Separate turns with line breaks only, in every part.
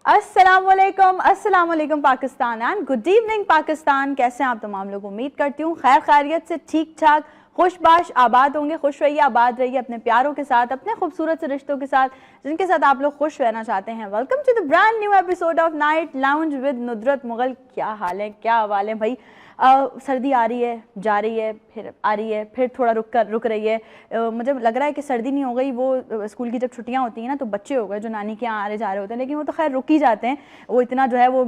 अस्सलाम वालेकुम Pakistan and good evening Pakistan. कैसे हैं आप तमाम लोग? उम्मीद करती हूँ खैर खैरियत से, ठीक ठाक, खुशबाश, आबाद होंगे। खुश रहिए, आबाद रहिए अपने प्यारों के साथ, अपने खूबसूरत से रिश्तों के साथ जिनके साथ आप लोग खुश रहना चाहते हैं। Welcome to the brand new episode of night lounge with Nudrat Mughal. क्या हाल है, क्या अहवाल है भाई? सर्दी आ रही है, जा रही है, फिर आ रही है, फिर थोड़ा रुक रही है। मुझे लग रहा है कि सर्दी नहीं हो गई, वो स्कूल की जब छुट्टियां होती हैं ना तो बच्चे हो गए जो नानी के यहाँ आ रहे जा रहे होते हैं, लेकिन वो तो खैर रुक ही जाते हैं। वो इतना जो है वो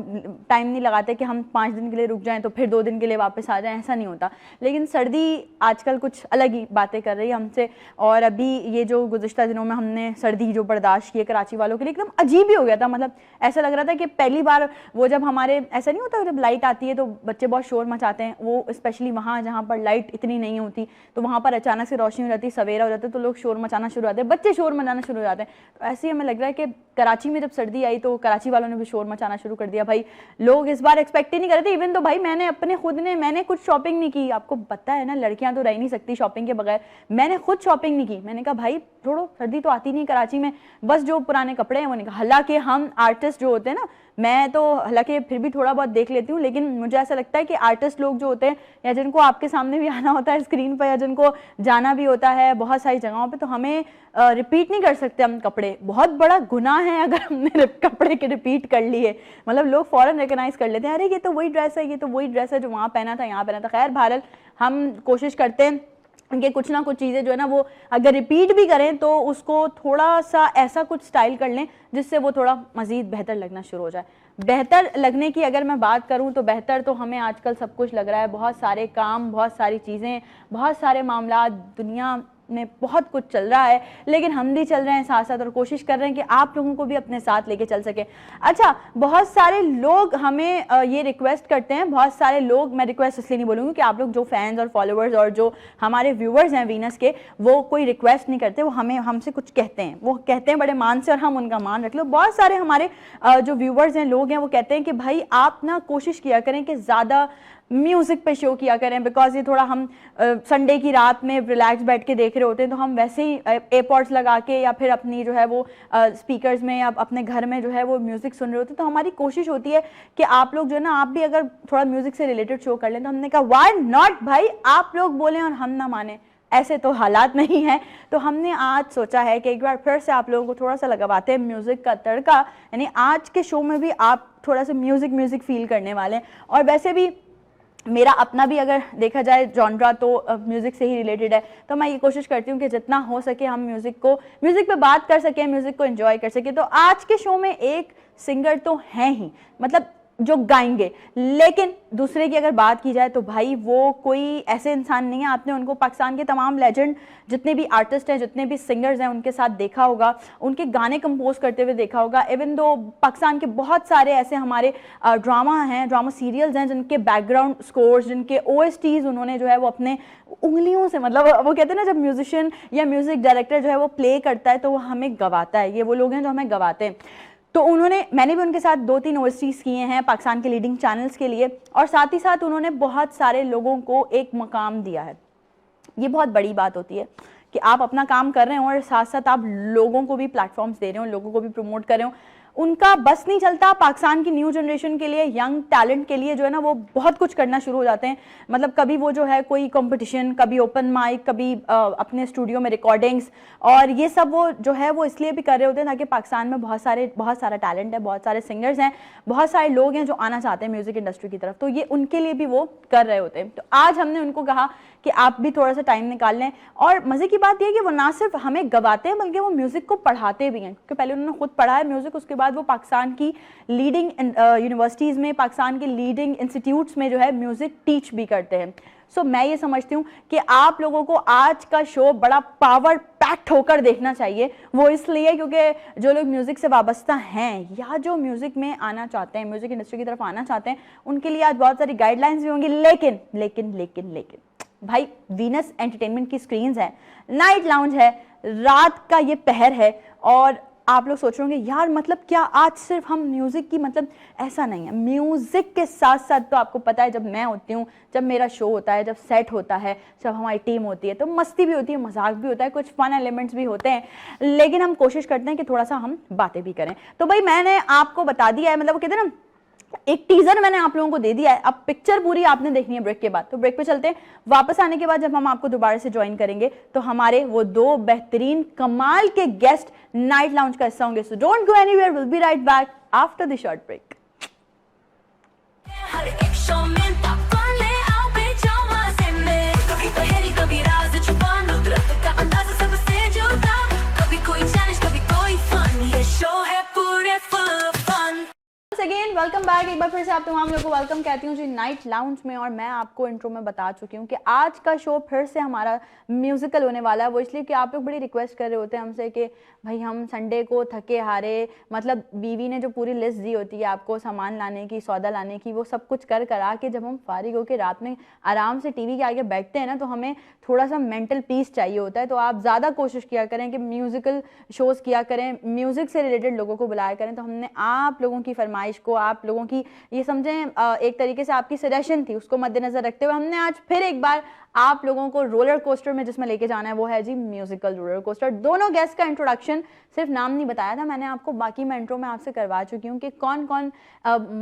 टाइम नहीं लगाते कि हम 5 दिन के लिए रुक जाएं तो फिर 2 दिन के लिए वापस आ जाएं, ऐसा नहीं होता। लेकिन सर्दी आजकल कुछ अलग ही बातें कर रही है हमसे। और अभी ये जो गुज़िश्ता दिनों में हमने सर्दी जो बर्दाश्त की है कराची वालों के लिए, एकदम अजीब ही हो गया था। मतलब ऐसा लग रहा था कि पहली बार वो जब हमारे ऐसा नहीं होता जब लाइट आती है तो बच्चे बहुत शोर चाहते हैं, वो स्पेशली वहाँ जहाँ पर लाइट इतनी नहीं होती तो वहाँ पर अचानक से रोशनी हो जाती, सवेरा हो जाता है तो लोग शोर मचाना शुरू हो जाते हैं, बच्चे शोर मचाना शुरू हो जाते हैं। तो ऐसे ही हमें लग रहा है कि कराची में जब सर्दी आई तो कराची वालों ने भी शोर मचाना शुरू कर दिया। भाई लोग इस बार एक्सपेक्ट ही नहीं कर रहे थे। इवन तो भाई मैंने कुछ शॉपिंग नहीं की। आपको पता है ना, लड़कियां तो रह नहीं सकती शॉपिंग के बगैर। मैंने खुद शॉपिंग नहीं की। मैंने कहा भाई छोड़ो, सर्दी तो आती नहीं कराची में, बस जो पुराने कपड़े हैं वो निकाल। हालांकि हम आर्टिस्ट जो होते हैं ना, मैं तो हालांकि फिर भी थोड़ा बहुत देख लेती हूँ, लेकिन मुझे ऐसा लगता है कि आर्टिस्ट लोग जो होते हैं या जिनको आपके सामने भी आना होता है स्क्रीन पर, या जिनको जाना भी होता है बहुत सारी जगहों पे, तो हमें रिपीट नहीं कर सकते हम कपड़े। बहुत बड़ा गुनाह है अगर हमने कपड़े के रिपीट कर लिए। मतलब लोग फौरन रिकॉग्नाइज कर लेते हैं, अरे ये तो वही ड्रेस है, ये तो वही ड्रेस है जो वहाँ पहना था, यहाँ पहना था। खैर बहरहाल हम कोशिश करते हैं कि कुछ ना कुछ चीज़ें जो है ना वो अगर रिपीट भी करें तो उसको थोड़ा सा ऐसा कुछ स्टाइल कर लें जिससे वो थोड़ा मज़ीद बेहतर लगना शुरू हो जाए। बेहतर लगने की अगर मैं बात करूं तो बेहतर तो हमें आजकल सब कुछ लग रहा है। बहुत सारे काम, बहुत सारी चीज़ें, बहुत सारे मामला, दुनिया में बहुत कुछ चल रहा है, लेकिन हम भी चल रहे हैं साथ साथ और कोशिश कर रहे हैं कि आप लोगों को भी अपने साथ लेके चल सके। अच्छा, बहुत सारे लोग हमें ये रिक्वेस्ट करते हैं, बहुत सारे लोग, मैं रिक्वेस्ट इसलिए नहीं बोलूँगी कि आप लोग जो फैंस और फॉलोअर्स और जो हमारे व्यूअर्स हैं वीनस के, वो कोई रिक्वेस्ट नहीं करते, वो हमसे कुछ कहते हैं। वो कहते हैं बड़े मान से और हम उनका मान रख लो। बहुत सारे हमारे जो व्यूअर्स हैं, लोग हैं, वो कहते हैं कि भाई आप ना कोशिश किया करें कि ज़्यादा म्यूज़िक पे शो किया करें, बिकॉज ये थोड़ा हम संडे की रात में रिलैक्स बैठ के देख रहे होते हैं तो हम वैसे ही एयरपॉड्स लगा के या फिर अपनी जो है वो स्पीकर्स में या अपने घर में जो है वो म्यूज़िक सुन रहे होते हैं। तो हमारी कोशिश होती है कि आप लोग जो है ना, आप भी अगर थोड़ा म्यूज़िक से रिलेटेड शो कर लें। तो हमने कहा व्हाई नॉट भाई, आप लोग बोलें और हम ना माने, ऐसे तो हालात नहीं है। तो हमने आज सोचा है कि एक बार फिर से आप लोगों को थोड़ा सा लगवाते हैं म्यूज़िक का तड़का। यानी आज के शो में भी आप थोड़ा सा म्यूज़िक फील करने वाले हैं। और वैसे भी मेरा अपना भी अगर देखा जाए जॉनरा तो म्यूज़िक से ही रिलेटेड है, तो मैं ये कोशिश करती हूँ कि जितना हो सके हम म्यूज़िक पे बात कर सकें, म्यूज़िक को एंजॉय कर सकें। तो आज के शो में एक सिंगर तो हैं ही, मतलब जो गाएंगे, लेकिन दूसरे की अगर बात की जाए तो भाई वो कोई ऐसे इंसान नहीं है। आपने उनको पाकिस्तान के तमाम लेजेंड जितने भी आर्टिस्ट हैं, जितने भी सिंगर्स हैं, उनके साथ देखा होगा, उनके गाने कंपोज करते हुए देखा होगा। इवन दो पाकिस्तान के बहुत सारे ऐसे हमारे ड्रामा सीरियल्स हैं जिनके बैकग्राउंड स्कोर्स, जिनके OSTs उन्होंने जो है वो अपने उंगलियों से, मतलब वो कहते हैं ना जब म्यूजिशियन या म्यूजिक डायरेक्टर जो है वो प्ले करता है तो वो हमें गवाता है। ये वो लोग हैं जो हमें गवाते हैं। तो मैंने भी उनके साथ 2-3 OSTs किए हैं पाकिस्तान के लीडिंग चैनल्स के लिए, और साथ ही साथ उन्होंने बहुत सारे लोगों को एक मकाम दिया है। ये बहुत बड़ी बात होती है कि आप अपना काम कर रहे हो और साथ साथ आप लोगों को भी प्लेटफॉर्म्स दे रहे हो, लोगों को भी प्रमोट कर रहे हो। उनका बस नहीं चलता पाकिस्तान की न्यू जनरेशन के लिए, यंग टैलेंट के लिए जो है ना वो बहुत कुछ करना शुरू हो जाते हैं। मतलब कभी वो जो है कोई कंपटीशन, कभी ओपन माइक, कभी अपने स्टूडियो में रिकॉर्डिंग्स, और ये सब वो जो है वो इसलिए भी कर रहे होते हैं ताकि पाकिस्तान में बहुत सारा टैलेंट है, बहुत सारे सिंगर्स हैं, बहुत सारे लोग हैं जो आना चाहते हैं म्यूज़िक इंडस्ट्री की तरफ। तो ये उनके लिए भी वो कर रहे होते हैं। तो आज हमने उनको कहा कि आप भी थोड़ा सा टाइम निकाल लें। और मज़े की बात यह है कि वो ना सिर्फ हमें गवाते हैं बल्कि वो म्यूज़िक को पढ़ाते भी हैं, क्योंकि पहले उन्होंने खुद पढ़ा है म्यूज़िक, उसके बाद वो पाकिस्तान की लीडिंग यूनिवर्सिटीज़ में, पाकिस्तान के लीडिंग इंस्टीट्यूट्स में जो है म्यूज़िक टीच भी करते हैं। सो मैं ये समझती हूँ कि आप लोगों को आज का शो बड़ा पावर पैक्ड होकर देखना चाहिए। वो इसलिए क्योंकि जो लोग म्यूज़िक से वाबस्ता हैं या जो म्यूज़िक में आना चाहते हैं, म्यूज़िक इंडस्ट्री की तरफ आना चाहते हैं, उनके लिए आज बहुत सारी गाइडलाइंस भी होंगी। लेकिन भाई वीनस एंटरटेनमेंट की स्क्रीन्स हैं, नाइट लाउंज है, रात का ये पहर है, और आप लोग सोच रहे होंगे यार मतलब क्या आज सिर्फ हम म्यूज़िक की, मतलब ऐसा नहीं है। म्यूज़िक के साथ साथ तो आपको पता है जब मैं होती हूँ, जब मेरा शो होता है, जब सेट होता है, जब हमारी टीम होती है तो मस्ती भी होती है, मजाक भी होता है, कुछ फन एलिमेंट्स भी होते हैं, लेकिन हम कोशिश करते हैं कि थोड़ा सा हम बातें भी करें। तो भाई मैंने आपको बता दिया है, मतलब वो कहते हैं ना एक टीजर मैंने आप लोगों को दे दिया है, अब पिक्चर पूरी आपने देखनी है ब्रेक के बाद। तो ब्रेक पे चलते हैं, वापस आने के बाद जब हम आपको दोबारा से ज्वाइन करेंगे तो हमारे वो दो बेहतरीन कमाल के गेस्ट नाइट लाउंज का हिस्सा होंगे। So don't go anywhere, will be right back after the short break. Again welcome back. एक बार फिर से आप तमाम लोगों को वेलकम कहती हूँ जी नाइट लाउंज में। और मैं आपको इंट्रो में बता चुकी हूँ कि आज का शो फिर से हमारा म्यूजिकल होने वाला है। वो इसलिए कि आप लोग बड़ी रिक्वेस्ट कर रहे होते हैं हमसे कि भाई हम संडे को थके हारे, मतलब बीवी ने जो पूरी लिस्ट दी होती है आपको सामान लाने की, सौदा लाने की, वो सब कुछ कर करा के जब हम फारिग होकर रात में आराम से टीवी के आगे बैठते हैं ना, तो हमें थोड़ा सा मेंटल पीस चाहिए होता है। तो आप ज़्यादा कोशिश किया करें कि म्यूजिकल शोज़ किया करें, म्यूज़िक से रिलेटेड लोगों को बुलाया करें। तो हमने आप लोगों की फरमाइश को, आप लोगों की ये समझें एक तरीके से आपकी सजेशन थी, उसको मद्देनजर रखते हुए हमने आज फिर एक बार आप लोगों को रोलर कोस्टर में जिसमें लेके जाना है वो है जी म्यूजिकल रोलर कोस्टर। दोनों गेस्ट का इंट्रोडक्शन सिर्फ नाम नहीं बताया था मैंने आपको, बाकी मैं इंट्रो में आपसे करवा चुकी हूँ कि कौन कौन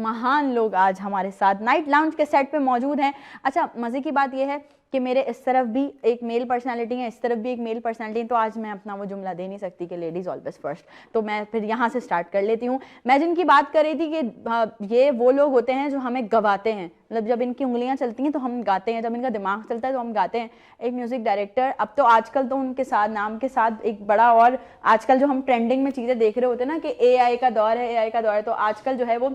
महान लोग आज हमारे साथ नाइट लाउंज के सेट पे मौजूद हैं। अच्छा, मज़े की बात यह है कि मेरे इस तरफ भी एक मेल पर्सनालिटी है, इस तरफ भी एक मेल पर्सनालिटी है, तो आज मैं अपना वो जुमला दे नहीं सकती कि लेडीज़ ऑलवेज फर्स्ट। तो मैं फिर यहाँ से स्टार्ट कर लेती हूँ। मैं जिनकी बात कर रही थी कि ये वो लोग होते हैं जो हमें गवाते हैं, मतलब जब इनकी उंगलियां चलती हैं तो हम गाते हैं, जब इनका दिमाग चलता है तो हम गाते हैं। एक म्यूज़िक डायरेक्टर, अब तो आजकल तो उनके साथ नाम के साथ एक बड़ा, और आजकल जो हम ट्रेंडिंग में चीज़ें देख रहे होते हैं ना कि AI का दौर है, AI का दौर है, तो आजकल जो है वो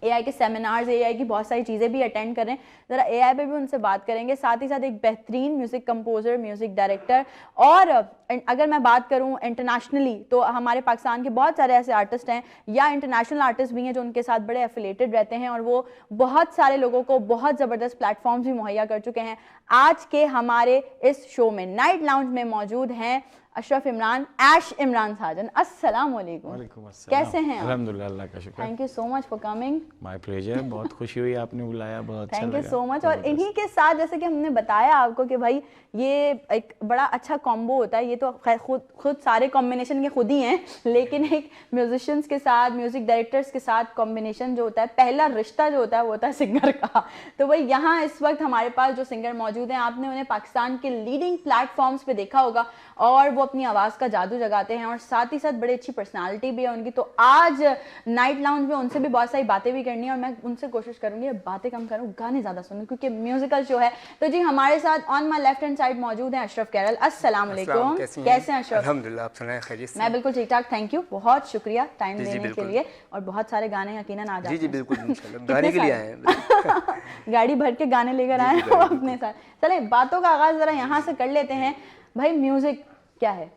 AI के सेमिनार्स, AI की बहुत सारी चीज़ें भी अटेंड कर रहे हैं। ज़रा AI पे भी उनसे बात करेंगे। साथ ही साथ एक बेहतरीन म्यूज़िक कंपोज़र, म्यूज़िक डायरेक्टर, और अगर मैं बात करूं इंटरनेशनली तो हमारे पाकिस्तान के बहुत सारे ऐसे आर्टिस्ट हैं या इंटरनेशनल आर्टिस्ट भी हैं जो उनके साथ बड़े एफिलेटेड रहते हैं और वो बहुत सारे लोगों को बहुत ज़बरदस्त प्लेटफॉर्म्स भी मुहैया कर चुके हैं। आज के हमारे इस शो में नाइट लाउंज में मौजूद हैं अशरफ इमरान, ऐश इमरान साजन। अस्सलाम वालेकुम।
वालेकुम अस्सलाम।
कैसे हैं आप?
अल्हम्दुलिल्लाह, अल्लाह का शुक्र।
Thank you so much for coming.
My pleasure, बहुत खुशी हुई आपने बुलाया, बहुत अच्छा
थैंक यू
लगा।
So much. और इन्हीं के साथ जैसे कि हमने बताया आपको कि भाई ये एक बड़ा अच्छा कॉम्बो होता है। ये तो खैर खुद सारे कॉम्बिनेशन के खुद ही हैं, लेकिन एक म्यूजिशियंस के साथ, म्यूजिक डायरेक्टर्स के साथ कॉम्बिनेशन जो होता है, पहला रिश्ता जो होता है वो होता है सिंगर का। तो भाई यहाँ इस वक्त हमारे पास जो सिंगर मौजूद हैं, आपने उन्हें पाकिस्तान के लीडिंग प्लेटफॉर्म्स पे देखा होगा और वो अपनी आवाज़ का जादू जगाते हैं और साथ ही साथ बड़ी अच्छी पर्सनालिटी भी है उनकी। तो आज नाइट लाउंज में उनसे भी बहुत सारी बातें भी करनी है और मैं उनसे कोशिश करूंगी बातें कम करूं, गाने ज़्यादा सुनूं, क्योंकि म्यूजिकल शो है। तो जी हमारे साथ on my left hand side मौजूद हैं अशरफ कैरल। अस्सलाम वालेकुम, कैसे हैं अशरफ?
अल्हम्दुलिल्लाह, आप सुनाएं खैरियत से?
मैं बिल्कुल ठीक ठाक, थैंक यू, बहुत शुक्रिया टाइम देने के लिए। और बहुत सारे गाने यकीनन आ जाते हैं।
जी बिल्कुल, इंशाल्लाह गाने के लिए आए हैं।
गाड़ी भर के गाने लेकर आए हैं अपने साथ। चले बातों का आगाज जरा यहाँ से कर लेते हैं। भाई म्यूजिक क्या है?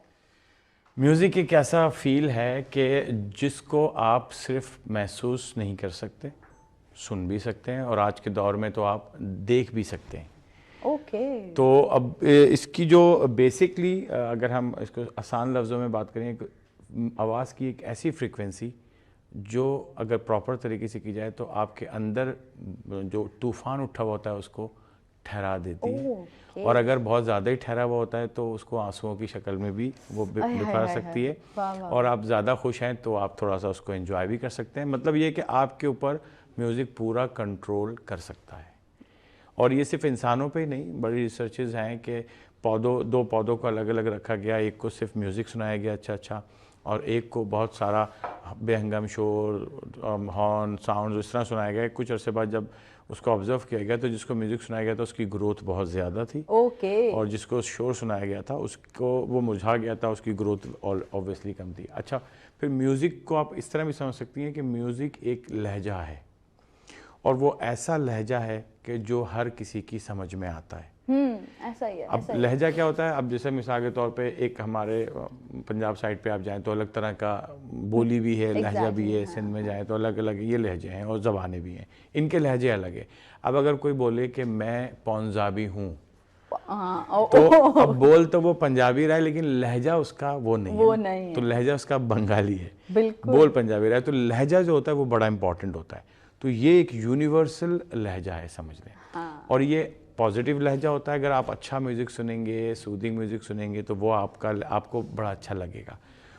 म्यूज़िक एक ऐसा फील है कि जिसको आप सिर्फ महसूस नहीं कर सकते, सुन भी सकते हैं और आज के दौर में तो आप देख भी सकते हैं।
ओके।
तो अब इसकी जो बेसिकली अगर हम इसको आसान लफ्ज़ों में बात करें, आवाज़ की एक ऐसी फ्रीक्वेंसी जो अगर प्रॉपर तरीके से की जाए तो आपके अंदर जो तूफ़ान उठा हुआ होता है उसको ठहरा देती है। और अगर बहुत ज़्यादा ही ठहरा हुआ होता है तो उसको आंसुओं की शक्ल में भी वो दिखा सकती है। और आप ज़्यादा खुश हैं तो आप थोड़ा सा उसको एंजॉय भी कर सकते हैं। मतलब ये कि आपके ऊपर म्यूज़िक पूरा कंट्रोल कर सकता है। और ये सिर्फ इंसानों पे ही नहीं, बड़ी रिसर्चेज हैं कि दो पौधों को अलग अलग रखा गया, एक को सिर्फ म्यूज़िक सुनाया गया अच्छा और एक को बहुत सारा बेहंगम शोर, हॉर्न, साउंड इस तरह सुनाया गया। कुछ अरसे बाद जब उसको ऑब्जर्व किया गया तो जिसको म्यूज़िक सुनाया गया था उसकी ग्रोथ बहुत ज़्यादा थी। और जिसको शोर सुनाया गया था उसको वो मुरझा गया था, उसकी ग्रोथ ऑब्वियसली कम थी। अच्छा, फिर म्यूज़िक को आप इस तरह भी समझ सकती हैं कि म्यूज़िक एक लहजा है और वो ऐसा लहजा है कि जो हर किसी की समझ में आता है।
ऐसा ही है।
अब लहजा क्या होता है? अब जैसे मिसाल के तौर पे एक हमारे पंजाब साइड पे आप जाएं तो अलग तरह का बोली भी है, लहजा भी है। सिंध में जाएं तो अलग अलग ये लहजे हैं और ज़बानें भी हैं, इनके लहजे अलग है। अब अगर कोई बोले कि मैं पंजाबी हूँ
हाँ,
तो अब बोल तो वो पंजाबी रहा है लेकिन लहजा उसका वो नहीं
वो
है।
नहीं
तो लहजा उसका बंगाली है,
बिल्कुल।
बोल पंजाबी रहा है, तो लहजा जो होता है वो बड़ा इंपॉर्टेंट होता है। तो ये एक यूनिवर्सल लहजा है, समझ लें।
हाँ।
और ये पॉजिटिव लहजा होता है। अगर आप अच्छा म्यूज़िक सुनेंगे, सूदिंग म्यूज़िक सुनेंगे, तो वो आपको बड़ा अच्छा लगेगा।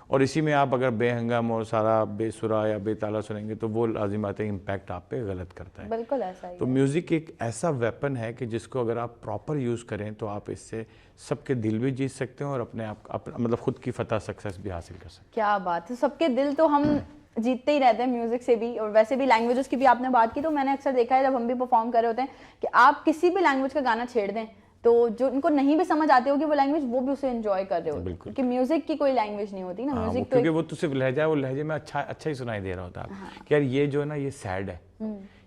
और इसी में आप अगर बेहंगम और सारा बेसुरा या बेताला सुनेंगे तो वो लाजिम बात है इम्पैक्ट आप पे गलत करता है।
बिल्कुल ऐसा ही
तो
है।
म्यूज़िक एक ऐसा वेपन है कि जिसको अगर आप प्रॉपर यूज़ करें तो आप इससे सबके दिल भी जीत सकते हैं और अपने आप मतलब खुद की फतह सक्सेस भी हासिल कर सकते हैं।
क्या बात है, सबके दिल तो हम जीतते ही रहते हैं म्यूजिक से भी। और वैसे भी लैंग्वेजेस की भी आपने बात की, तो मैंने अक्सर देखा है जब हम भी परफॉर्म कर रहे होते हैं कि आप किसी भी लैंग्वेज का गाना छेड़ दें तो जो उनको नहीं भी समझ आते होगी वो लैंग्वेज, वो भी उसे एंजॉय कर रहे होते हैं, क्योंकि म्यूजिक की कोई लैंग्वेज नहीं होती ना। म्यूजिक तो
क्योंकि वो तो सिर्फ लहजा है, वो लहजे में अच्छा ही सुनाई दे रहा होता है कि यार ये जो है ना ये सैड है,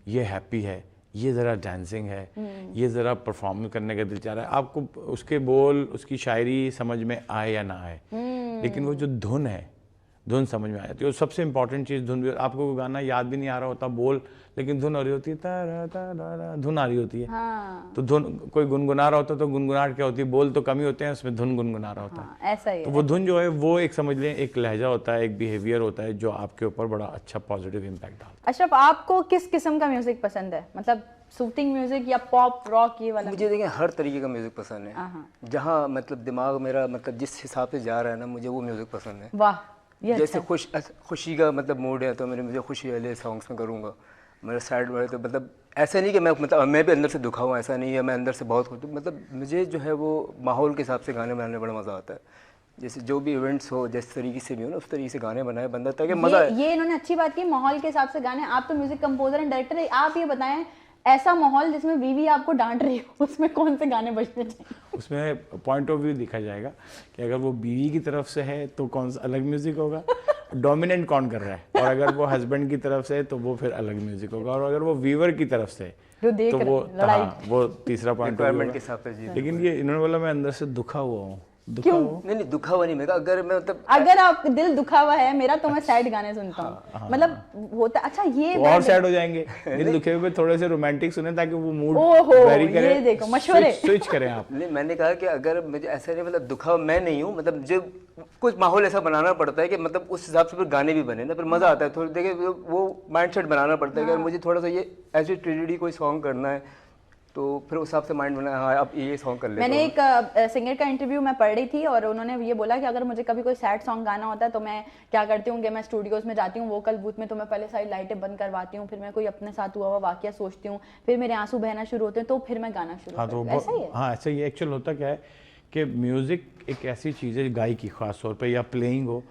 ये हैप्पी है, ये ज़रा डांसिंग है, ये ज़रा परफॉर्म करने का दिल चाह रहा है। आपको उसके बोल, उसकी शायरी समझ में आए या ना आए, लेकिन वो जो धुन है, धुन समझ में आ जाती है। और सबसे इंपॉर्टेंट चीज़ धुन भी, आपको गाना याद भी नहीं आ रहा होता बोल, लेकिन धुन हो रही होती है, तारा तारा धुन आ रही होती है।
हाँ।
तो धुन कोई गुनगुना रहा होता है तो गुनगुनाहट क्या होती है, बोल तो कम ही होते हैं, उसमें धुन गुनगुना रहा होता है।
हाँ, ऐसा ही
तो
है।
वो धुन जो है वो एक समझ लें एक लहजा होता है, एक बिहेवियर होता है जो आपके ऊपर बड़ा अच्छा पॉजिटिव इम्पैक्ट डालता है।
अशरफ, आपको किस किस्म का म्यूजिक पसंद है? मतलब सूथिंग म्यूजिक या पॉप रॉक, ये वाला?
मुझे देखिए हर तरीके का म्यूज़िक पसंद है। जहाँ मतलब दिमाग मेरा मतलब जिस हिसाब से जा रहा है ना, मुझे वो म्यूज़िक पसंद है।
वाह, ये
जैसे
अच्छा।
खुशी का मतलब मूड है तो मुझे खुशी वाले सॉन्ग्स में करूँगा। मेरा सैड वाले तो मतलब ऐसा नहीं कि मैं भी अंदर से दुखा हूँ, ऐसा नहीं है। मैं अंदर से बहुत खुश हूँ। मतलब मुझे जो है वो माहौल के हिसाब से गाने बनाने में बड़ा मज़ा आता है। जैसे जो भी इवेंट्स हो, जिस तरीके से भी हो ना, उस तरीके से गाने बनाए बंदा ताकि मज़ा आए।
ये इन्होंने अच्छी बात की, माहौल के हिसाब से गाने। आप तो म्यूजिक कंपोजर एंड डायरेक्टर है, आप ये बताएं ऐसा माहौल जिसमें बीवी आपको डांट रही हो, उसमें कौन से गाने बजने चाहिए?
उसमें पॉइंट ऑफ व्यू देखा जाएगा कि अगर वो बीवी की तरफ से है तो कौन सा अलग म्यूजिक होगा, डोमिनेंट कौन कर रहा है, और अगर वो हस्बैंड की तरफ से है तो वो फिर अलग म्यूजिक होगा, और अगर वो व्यूअर की तरफ से
जो देख
तो
रहे हैं,
वो तीसरा पॉइंट ऑफ व्यू
रिक्वायरमेंट के हिसाब से जी।
लेकिन ये इन्होंने बोला मैं अंदर से दुखा हुआ हूँ।
क्यों?
नहीं दुखा हुआ नहीं मेरा। अगर मैं मतलब
अगर आप दिल दुखा हुआ है मेरा तो मैं सैड गाने सुनता हूँ। मतलब होता अच्छा ये
तो और सैड हो जाएंगे। दिल दुखे हुए थोड़े से रोमांटिक सुने ताकि वो मूड
ओहो,
वेरी करे।
ये देखो मशवरे।
स्विच करें आप।
नहीं, मैंने कहा कि अगर मुझे ऐसा नहीं मतलब दुखा मैं नहीं हूँ, मतलब जो कुछ माहौल ऐसा बनाना पड़ता है कि मतलब उस हिसाब से फिर गाने भी बने ना, फिर मज़ा आता है। थोड़ी देखिए वो माइंडसेट बनाना पड़ता है कि अगर मुझे थोड़ा सा ये ऐसी ट्रेजेडी कोई सॉन्ग करना है तो फिर उस हिसाब से माइंड बना, हाँ अब ये सॉन्ग कर लेते
मैंने एक सिंगर का इंटरव्यू मैं पढ़ रही थी और उन्होंने ये बोला कि अगर मुझे कभी कोई सैड सॉन्ग गाना होता है तो मैं क्या करती हूँ कि मैं स्टूडियोज में जाती हूँ, वोकल बूथ में, तो मैं पहले सारी लाइटें बंद करवाती हूँ, फिर मैं कोई अपने साथ हुआ वाकया सोचती हूँ, फिर मेरे आंसू बहना शुरू होते हैं, तो फिर मैं गाना शुरू करती हूँ। ऐसा ही है?
हाँ ऐसा ही। एक्चुअल होता क्या है कि म्यूज़िक एक ऐसी चीज़ है गायकी खास तौर पे या प्लेइंग हो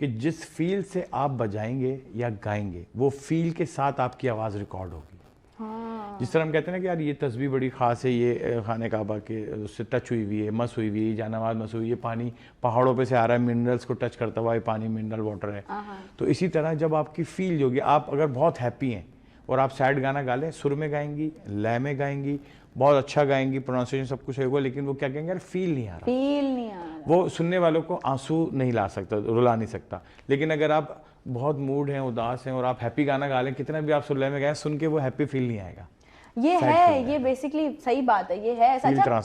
कि जिस फील से आप बजाएंगे या गाएंगे वो फील के साथ आपकी आवाज़ रिकॉर्ड होगी।
हाँ।
जिस तरह हम कहते हैं ना कि यार ये तस्वीर बड़ी ख़ास है, ये खाने काबा के उससे टच हुई हुई है, मस हुई हुई है, जानमाज मस हुई, ये पानी पहाड़ों पे से आ रहा है, मिनरल्स को टच करता हुआ ये पानी मिनरल वाटर है। तो इसी तरह जब आपकी फील होगी, आप अगर बहुत हैप्पी हैं और आप सैड गाना गा लें, सुर में गाएंगी, लय में गाएंगी, बहुत अच्छा गाएंगी, प्रोनाउंसिएशन सब कुछ होगा, लेकिन वो क्या कहेंगे यार फील नहीं आ रहा,
फील नहीं आ रहा।
वो सुनने वालों को आंसू नहीं ला सकता, रुला नहीं सकता। लेकिन अगर आप बहुत मूड हैं, उदास हैं और आप हैप्पी गाना गा लें, कितना भी आप सुर लय में गाएं, सुन के वो हैप्पी फील नहीं आएगा।
ये है, ये बेसिकली सही बात है, ये है ऐसा। अच्छा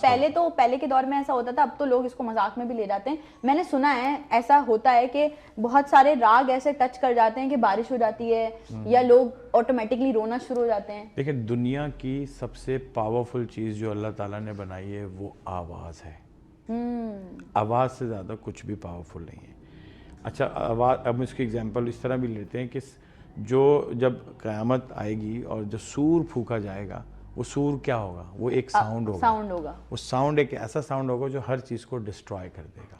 पहले के दौर में ऐसा होता था, अब तो लोग इसको मजाक में भी ले जाते हैं। मैंने सुना है ऐसा होता है कि बहुत सारे राग ऐसे टच कर जाते हैं कि बारिश हो जाती है या लोग ऑटोमेटिकली रोना शुरू हो जाते हैं।
देखिए दुनिया की सबसे पावरफुल चीज़ जो अल्लाह ताला ने बनाई है वो आवाज़ है। आवाज़ से ज़्यादा कुछ भी पावरफुल नहीं है। अच्छा आवाज़, अब इसकी एग्जांपल इस तरह भी लेते हैं कि जो जब क़यामत आएगी और जो सूर फूका जाएगा, वो सूर क्या होगा, वो एक साउंड होगा। वो साउंड एक ऐसा साउंड होगा जो हर चीज़ को डिस्ट्रॉय कर देगा।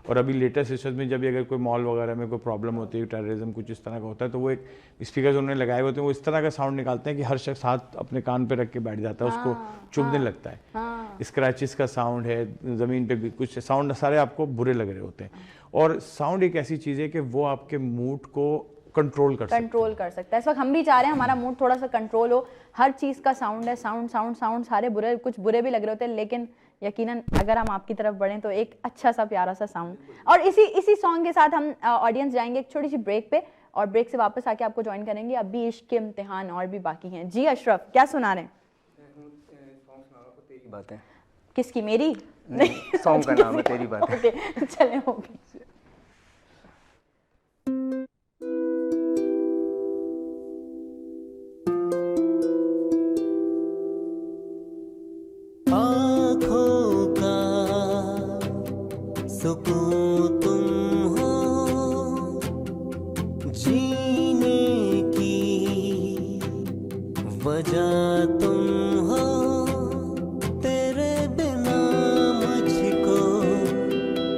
और अभी लेटेस्ट रिसर्च में जब भी अगर कोई मॉल वगैरह में कोई प्रॉब्लम होती है, टेररिज्म कुछ इस तरह का होता है, तो वो एक स्पीकर उन्होंने लगाए होते हैं, वो इस तरह का साउंड निकालते हैं कि हर शख्स हाथ अपने कान पे रख के बैठ जाता है, उसको चुभने लगता है। स्क्रैचेस का साउंड है, ज़मीन पे कुछ साउंड, सारे आपको बुरे लग रहे होते हैं। और साउंड एक ऐसी चीज़ है कि वो आपके मूड को कंट्रोल कर
सकता है। इस वक्त हम भी चाह रहे हैं हमारा मूड थोड़ा सा कंट्रोल हो। हर चीज़ का साउंड है, साउंड सारे बुरे, कुछ बुरे भी लग रहे होते हैं, लेकिन यकीनन अगर हम आपकी तरफ बढ़ें तो एक अच्छा सा प्यारा सा साउंड। और इसी सॉन्ग के साथ हम ऑडियंस जाएंगे एक छोटी सी ब्रेक पे, और ब्रेक से वापस आके आपको ज्वाइन करेंगे। अब भी इश्क के इम्तिहान और भी बाकी हैं। जी अशरफ, क्या सुना रहे हैं?
बातें
किसकी, मेरी?
नहीं, सॉन्ग का नाम है तेरी बात है।
ओके चले होगी।
आँखों का सुकून तुम हो, जीने की वजह तुम हो, तेरे बिना मुझको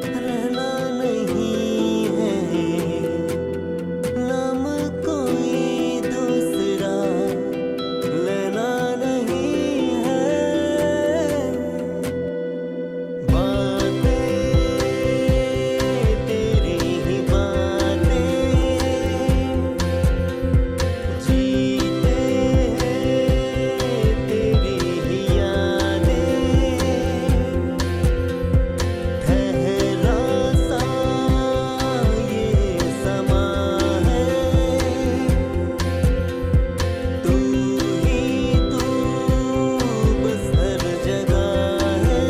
रहना नहीं है, नाम कोई दूसरा लेना नहीं है, बातें तेरी ही बातें, जीते हैं तेरी ही यादें, ठहरा सा ये समा है, तू ही तू बस हर जगह है।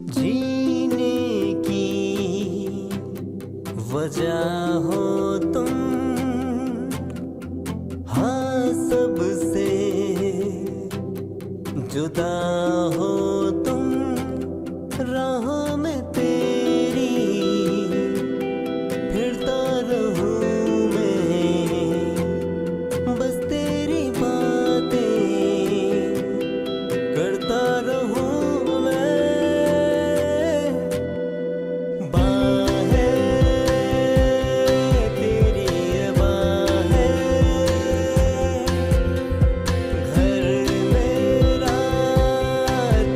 जीने की वजह हो तुम, हाँ सबसे जुदा हो तुम, राहों में तेरी फिरता रहूं मैं, बस तेरी बातें करता रहूं मैं, बाहें तेरी ये बाहें, घर मेरा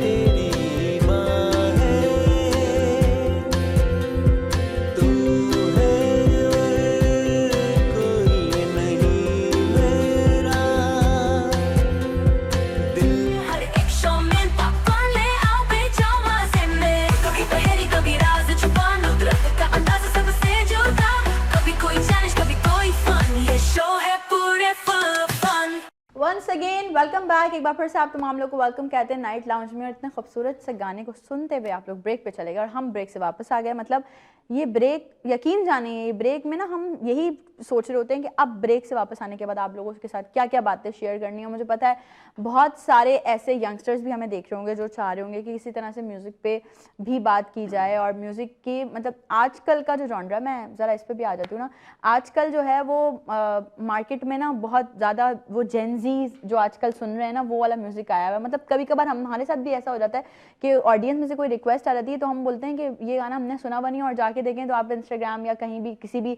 तेरी बाहें, तू है और कोई नहीं मेरा, दिल
हर एक शो में पॉपकॉर्न ले आओ बेजामा से मैं, कभी पहेली कभी राज छुपा, नुदरत का अंदाज़ सबसे जुदा, कभी कोई चैलेंज कभी कोई फन, ये शो है पूरे fun.
Once again welcome back. एक बार फिर से आप तमाम लोग को वेलकम कहते हैं नाइट लाउंज में। और इतने खूबसूरत से गाने को सुनते हुए आप लोग ब्रेक पे चले गए और हम ब्रेक से वापस आ गए। मतलब ये ब्रेक, यकीन जानिए ये ब्रेक में ना हम यही सोच रहे होते हैं कि अब ब्रेक से वापस आने के बाद आप लोगों के साथ क्या क्या बातें शेयर करनी है। मुझे पता है बहुत सारे ऐसे यंगस्टर्स भी हमें देख रहे होंगे जो चाह रहे होंगे कि इसी तरह से म्यूज़िक पे भी बात की जाए। और म्यूज़िक की मतलब आजकल का जो जॉनरा, मैं ज़रा इस पर भी आ जाती हूँ ना, आजकल जो है वो मार्केट में ना बहुत ज़्यादा वो जेनजी जो आजकल सुन रहे हैं ना वो वाला म्यूज़िक आया हुआ है। मतलब कभी कभार हमारे साथ भी ऐसा हो जाता है कि ऑडियंस में से कोई रिक्वेस्ट आ जाती है तो हम बोलते हैं कि ये गाना हमने सुना बनी, और जाके देखें तो आप इंस्टाग्राम या कहीं भी किसी भी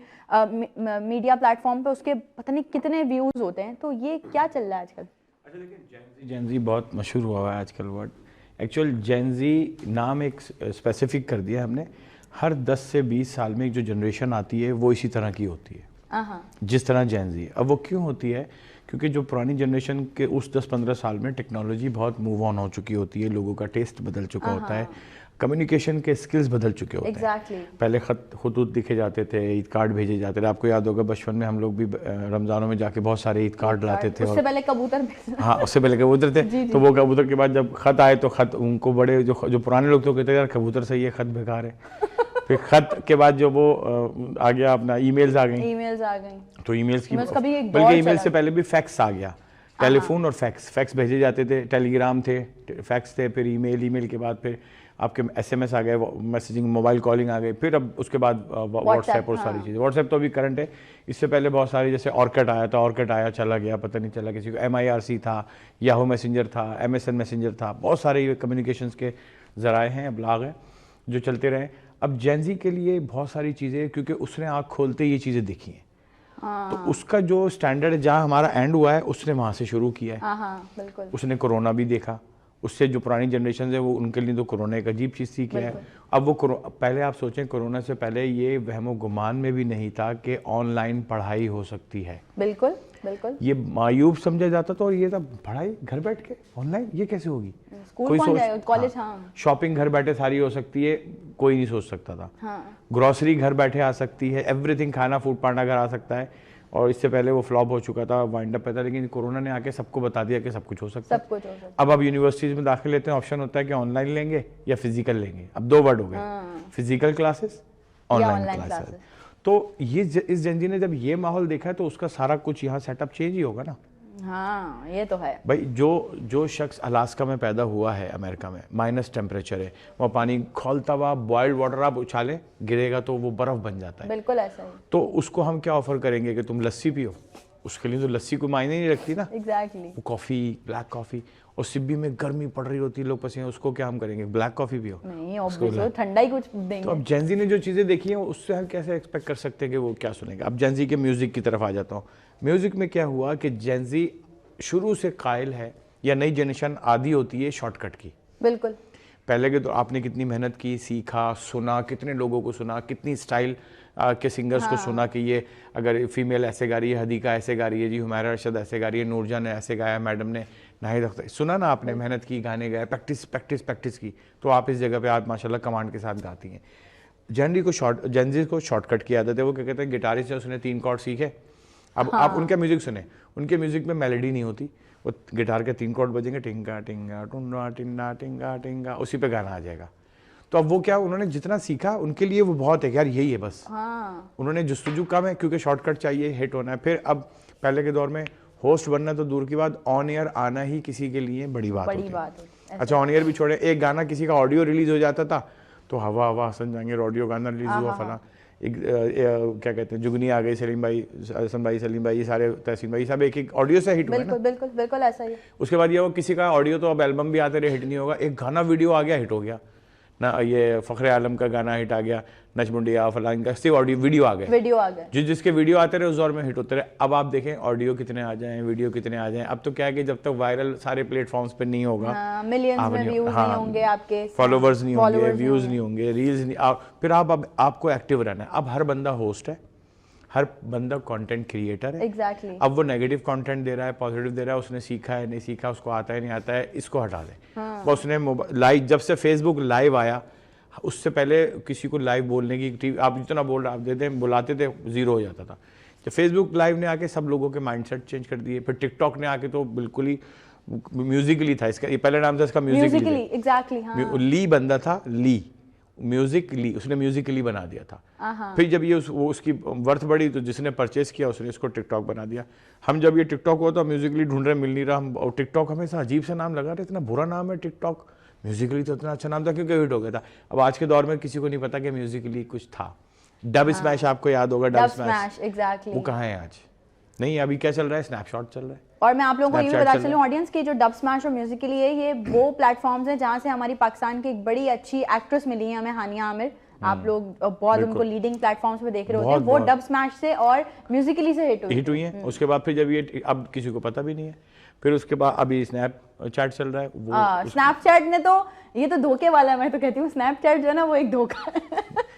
मीडिया प्लेटफॉर्म पे उसके पता नहीं कितने व्यूज़ होते हैं। तो ये क्या चल रहा है आजकल?
अच्छा लेकिन जेनजी बहुत मशहूर हुआ है आजकल वर्ड। एक्चुअल जेनजी नाम एक स्पेसिफिक कर दिया हमने। हर 10 से 20 साल में एक जो जनरेशन आती है वो इसी तरह की होती है जिस तरह जेनजी। अब वो क्यों होती है? क्योंकि जो पुरानी जनरेशन के उस 10-15 साल में टेक्नोलॉजी बहुत मूव ऑन हो चुकी होती है, लोगों का टेस्ट बदल चुका होता है, कम्युनिकेशन के स्किल्स बदल चुके होते हैं। पहले खतूत लिखे जाते थे, ईद कार्ड भेजे जाते थे। आपको याद होगा बचपन में हम लोग भी रमज़ानों में जाके बहुत सारे ईद कार्ड लाते थे।
उससे पहले कबूतर,
हाँ उससे पहले कबूतर थे। तो वो कबूतर के बाद जब खत आए तो खत उनको बड़े जो पुराने लोग तो कहते यार कबूतर सही है, खत बेकार है। फिर खत के बाद जो वो आ गया अपना ईमेल्स आ गई। तो ईमेल्स की बल्कि ईमेल से पहले भी फैक्स आ गया। टेलीफोन और फैक्स भेजे जाते थे, टेलीग्राम थे, फैक्स थे, फिर ईमेल के बाद फिर आपके SMS आ गए, मैसेजिंग, मोबाइल कॉलिंग आ गई, फिर अब उसके बाद व्हाट्सएप और सारी चीज़ें। व्हाट्सएप तो अभी करंट है। इससे पहले बहुत सारी जैसे ऑर्किड आया था, ऑर्किड आया चला गया, पता नहीं चला किसी को। MIRC था, याहू मैसेंजर था, MSN मैसेंजर था, बहुत सारे कम्युनिकेशंस के ज़राए हैं, अबलाग हैं जो चलते रहे। अब जेनजी के लिए बहुत सारी चीज़ें, क्योंकि उसने आँख खोलते ये चीज़ें देखी हैं, तो उसका जो स्टैंडर्ड जहाँ हमारा एंड हुआ है उसने वहाँ से शुरू किया है।
बिल्कुल।
उसने कोरोना भी देखा, उससे जो पुरानी जनरेशन है वो उनके लिए तो कोरोना एक अजीब चीज़ थी। क्या है अब वो पहले आप सोचें, कोरोना से पहले ये वहमो गुमान में भी नहीं था कि ऑनलाइन पढ़ाई हो सकती है।
बिल्कुल। बिल्कुल।
ये मायूब समझा जाता था और ये था पढ़ाई घर बैठ के ऑनलाइन, ये कैसे होगी?
स्कूल कौन जाएगा, कॉलेज? हाँ,
शॉपिंग घर बैठे सारी हो सकती है, कोई नहीं सोच सकता था।
हाँ,
ग्रोसरी घर बैठे आ सकती है, एवरीथिंग, खाना फूड पांडा घर आ सकता है। और इससे पहले वो फ्लॉप हो चुका था, वाइंड अप पे था, लेकिन कोरोना ने आके सबको बता दिया कि सब कुछ हो सकता है।
सब कुछ हो सकता है।
अब आप यूनिवर्सिटीज में दाखिल लेते हैं, ऑप्शन होता है कि ऑनलाइन लेंगे या फिजिकल लेंगे। अब 2 वर्ड हो गए, physical classes, online
online
classes.
classes।
तो ये इस जनजी ने जब ये माहौल देखा है तो उसका सारा कुछ यहाँ सेटअप चेंज ही होगा ना
हाँ, ये तो है।
भाई। जो शख्स अलास्का में पैदा हुआ है, अमेरिका में माइनस टेम्परेचर है, वहाँ पानी खौलता हुआ बॉइल्ड वाटर आप उछाले गिरेगा तो वो बर्फ बन जाता है।
बिल्कुल ऐसा ही।
तो उसको हम क्या ऑफर करेंगे कि तुम लस्सी पियो? उसके लिए तो लस्सी को मायने नहीं रखती ना।
एग्जैक्टली।
वो कॉफ़ी, ब्लैक कॉफ़ी, और सिब्बी में गर्मी पड़ रही होती है, लोग पसीने, उसको क्या हम करेंगे? ब्लैक कॉफ़ी पियो?
नहीं, ऑब्वियसली ठंडा ही कुछ
तो
देंगे।
अब जेंजी ने जो चीज़ें देखी हैं उससे हम कैसे एक्सपेक्ट कर सकते हैं कि वो क्या सुनेगा? अब जेंजी के म्यूज़िक की तरफ आ जाता हूँ। म्यूज़िक में क्या हुआ कि जेंजी शुरू से कायल है, या नई जनरेशन आदी होती है शॉर्टकट की।
बिल्कुल।
पहले के तो आपने कितनी मेहनत की, सीखा, सुना, कितने लोगों को सुना, कितनी स्टाइल के सिंगर्स को सुना कि ये अगर फीमेल ऐसे गा रही है, हदीका ऐसे गा रही है जी, हुमैरा अरशद ऐसे गा रही है, नूरजहां ने ऐसे गाया, मैडम ने, नाहिद अख्तर, सुना ना आपने, मेहनत की, गाने गाए, प्रैक्टिस प्रैक्टिस प्रैक्टिस की, तो आप इस जगह पे आज माशाल्लाह कमांड के साथ गाती हैं। जेंजी को शॉर्टकट की आदत है। वो क्या कहते हैं, गिटारिस्ट से उसने 3 कॉर्ड सीखे। अब आप उनका म्यूजिक सुने, उनके म्यूजिक में मेलोडी नहीं होती, वो गिटार के 3 कॉर्ड बजेंगे, टिंगा टिंगा टुन्ना टिन्ना टिंगा टिंगा, उसी पे गाना आ जाएगा। तो अब वो क्या, उन्होंने जितना सीखा उनके लिए वो बहुत है यार, यही है बस।
हाँ,
उन्होंने जुस्तजू कम है क्योंकि शॉर्टकट चाहिए, हिट होना है। फिर अब पहले के दौर में होस्ट बनना तो दूर की बात, ऑन एयर आना ही किसी के लिए बड़ी बात
बड़ी
होती
बात
है।
है।
अच्छा, ऑन एयर भी छोड़े, एक गाना किसी का ऑडियो रिलीज हो जाता था तो हवा हवा हसन जाएंगे, ऑडियो गाना रिलीज हुआ फला, एक क्या कहते हैं, जुगनी आ गई, सलीम भाई, हसन भाई, सलीम भाई, ये सारे, तहसीन भाई, सब एक ऑडियो से हिट हुए ना।
बिल्कुल बिल्कुल बिल्कुल ऐसा ही है।
उसके बाद ये वो किसी का ऑडियो तो अब एल्बम भी आते रहे, हिट नहीं होगा, एक गाना वीडियो आ गया, हिट हो गया ना। ये फ़ख्र आलम का गाना हिट आ गया, नचमुंडिया फलां का, सिर्फ ऑडियो वीडियो आ गए,
वीडियो आ गए।
जिसके वीडियो आते रहे उस दौर में हिट होते रहे। अब आप देखें ऑडियो कितने आ जाएं, वीडियो कितने आ जाएं। अब तो क्या है कि जब तक वायरल सारे प्लेटफॉर्म्स पे नहीं होगा,
मिलियंस में व्यूज नहीं होंगे आपके,
फॉलोवर्स नहीं होंगे, व्यूज नहीं होंगे, रील्स नहीं, फिर आपको एक्टिव रहना है। अब हर बंदा होस्ट है, हर बंदा कंटेंट क्रिएटर है।
एग्जैक्टली।
अब वो नेगेटिव कंटेंट दे रहा है, पॉजिटिव दे रहा है, उसने सीखा है नहीं सीखा, उसको आता है नहीं आता है, इसको हटा दे। वो उसने लाइव, जब से फेसबुक लाइव आया, उससे पहले किसी को लाइव बोलने की, आप जितना बोल रहे आप देते बुलाते थे, 0 हो जाता था। जब फेसबुक लाइव ने आके सब लोगों के माइंडसेट चेंज कर दिए। फिर टिकटॉक ने आके तो बिल्कुल ही म्यूजिकली था, इसका ये पहले नाम था इसका म्यूजिकली।
एग्जैक्टली। हाँ,
ली बंदा था, ली म्यूजिकली, उसने म्यूजिकली बना दिया था। फिर जब ये वो उसकी वर्थ बढ़ी तो जिसने परचेस किया उसने इसको टिकटॉक बना दिया। हम जब ये टिकटॉक हुआ तो म्यूजिकली ढूंढ रहे, मिल नहीं रहा। हम, और टिकटॉक हमेशा अजीब सा नाम लगा रहे, इतना बुरा नाम है टिकटॉक। म्यूजिकली तो इतना अच्छा नाम था क्योंकि हिट हो गया था। अब आज के दौर में किसी को नहीं पता कि म्यूजिकली कुछ था। डब स्मैश आपको याद होगा, डब स्मैश,
एग्जैक्टली।
वो कहाँ है आज? नहीं, अभी क्या चल रहा है, स्नैपशॉट चल रहा है।
और मैं आप लोगों को ये भी
Snapchat
बता
चल
चलूं ऑडियंस की, जो डब स्मैश और म्यूजिकली है, ये वो प्लेटफॉर्म्स हैं जहाँ से हमारी पाकिस्तान की एक बड़ी अच्छी एक्ट्रेस मिली है हमें, हानिया आमिर। आप लोग बहुत उनको लीडिंग प्लेटफॉर्म्स पे देख रहे होते हैं, वो डब स्मैश से और म्यूजिकली से हिट हुई
है। उसके बाद फिर जब ये, अब किसी को पता भी नहीं है। फिर उसके बाद अभी स्नैपचैट चल रहा है। वो
स्नैपचैट ने तो, ये तो धोखे वाला है, मैं तो कहती हूँ स्नैपचैट जो है ना वो एक धोखा है।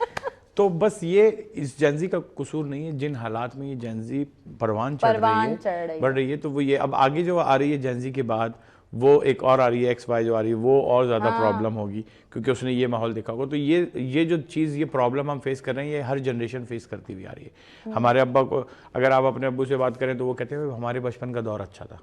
तो बस ये इस जेंजी का कसूर नहीं है, जिन हालात में ये जेंजी परवान चढ़ रही है, बढ़ रही है, तो वो ये अब आगे जो आ रही है जेंजी के बाद, वो एक और आ रही है, XY जो आ रही है, वो और ज़्यादा प्रॉब्लम होगी क्योंकि उसने ये माहौल देखा होगा। तो ये जो चीज़, ये प्रॉब्लम हम फेस कर रहे हैं, ये हर जनरेशन फेस करती हुई आ रही है। हमारे अब्बा को, अगर आप अपने अब्बू से बात करें तो वो कहते हैं हमारे बचपन का दौर अच्छा था,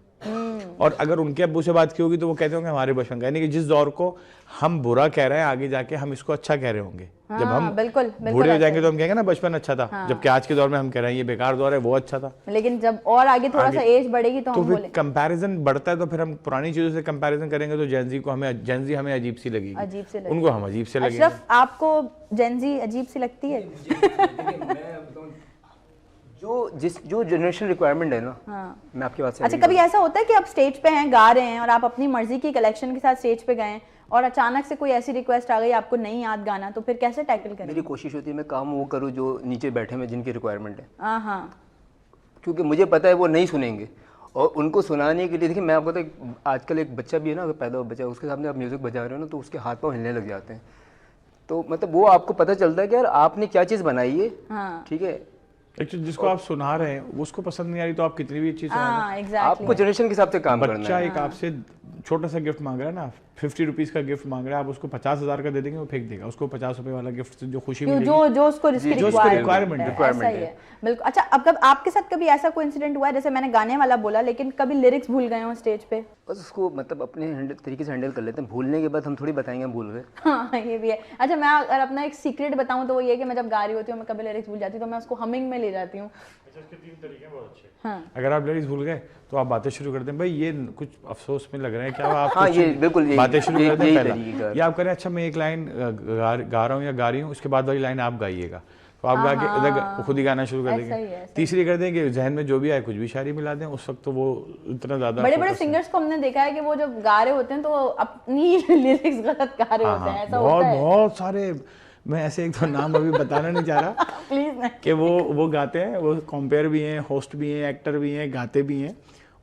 और अगर उनके अब्बू से बात की होगी तो वो कहते होंगे हमारे बचपन का, यानी कि जिस दौर को हम बुरा कह रहे हैं आगे जाके हम इसको अच्छा कह रहे होंगे। जब हम बूढ़े हो जाएंगे तो हम कहेंगे ना बचपन अच्छा था, जबकि आज के दौर में हम कह रहे हैं ये बेकार दौर है, वो अच्छा था।
लेकिन जब और आगे थोड़ा सा एज बढ़ेगी तो हम
फिर कंपैरिजन बढ़ता है, तो फिर हम पुरानी चीजों से कंपैरिजन करेंगे तो जेंजी हमें अजीब सी लगेगी, उनको हम अजीब से लगेंगे।
अशरफ, आपको जेंजी अजीब सी लगती है?
जो जनरेशन रिक्वायरमेंट है ना, मैं आपकी बात से
अच्छा, कभी ऐसा होता है कि आप स्टेज पे हैं, गा रहे हैं और आप अपनी मर्जी की कलेक्शन के साथ स्टेज पे गए और अचानक से कोई ऐसी रिक्वेस्ट आ गई, आपको नहीं याद गाना, तो फिर कैसे टैकल करें?
मेरी कोशिश होती है मैं काम वो करूँ जो नीचे बैठे में जिनकी रिक्वायरमेंट है,
हाँ,
क्योंकि मुझे पता है वो नहीं सुनेंगे। और उनको सुनाने के लिए, देखिए मैं आपको बताऊँ, आजकल एक बच्चा भी है ना, अगर पैदा हुआ बच्चा, उसके सामने आप म्यूज़िक बजा रहे हो ना तो उसके हाथ पाँव हिलने लग जाते हैं। तो मतलब वो आपको पता चलता है कि यार आपने क्या चीज़ बनाई है, ठीक है,
एक्चुअली जिसको आप सुना रहे हैं उसको पसंद नहीं आ रही तो आप कितनी भी अच्छी सुना दें।
हाँ एग्जैक्टली
आपको जनरेशन के हिसाब से काम करना
बच्चा
है।
एक आपसे छोटा सा गिफ्ट मांग रहा है ना, 50 रुपीज़ का गिफ्ट मांग रहा है, आप उसको 50,000 का दे देंगे वो फेंक देगा। उसको 50 रुपए वाला गिफ्ट से जो खुशी मिलेगी,
जो उसको जिसकी
जो उसको
रिक्वायरमेंट
requirement
है, ऐसा ही है बिल्कुल। अच्छा, अब कब आपके साथ कभी ऐसा कोई इंसिडेंट हुआ है, जैसे मैंने गाने वाला बोला लेकिन कभी लिरिक्स भूल गए हो स्टेज पे?
बस उसको मतलब अपने तरीके से हैंडल कर लेते हैं। भूलने के बाद हम थोड़ी बताएंगे हम भूल गए।
हाँ ये भी है। अच्छा, मैं अगर अपना एक सीक्रेट बताऊं तो वो ये है कि मैं जब गा रही होती हूँ, मैं कभी लिरिक्स भूल जाती हूँ तो मैं उसको हमिंग में ले जाती हूँ।
इसके 3 तरीके बहुत अच्छे।
हाँ
अगर आप लिरिक्स भूल गए तो आप बातें शुरू कर दें, भाई ये कुछ अफसोस में लग रहा है क्या, आप
हाँ,
कुछ
ये बिल्कुल यही-
बातें शुरू कर दें
यही
पहला,
तरीका।
या आप करें अच्छा मैं एक लाइन गा रहा हूँ या गा रही हूँ, उसके बाद वाली लाइन आप गाइएगा, तो आप गा के इधर खुद ही गाना शुरू कर
ऐसा ही है,
देंगे।
ऐसा
तीसरी कर दें कि जहन में जो भी आए कुछ भी शायरी मिला दें, उस वक्त तो वो इतना ज्यादा
बड़े बड़े
focus
सिंगर्स को हमने देखा है कि वो जब गा रहे होते हैं तो अपनी लिरिक्स गलत गा रहे होते हैं, ऐसा
बहुत
होता है।
बहुत सारे, मैं ऐसे एक तो नाम अभी बताना नहीं चाह रहा
प्लीज नहीं।
कि वो गाते हैं, वो कॉम्पेयर भी हैं, होस्ट भी हैं, एक्टर भी हैं, गाते भी हैं,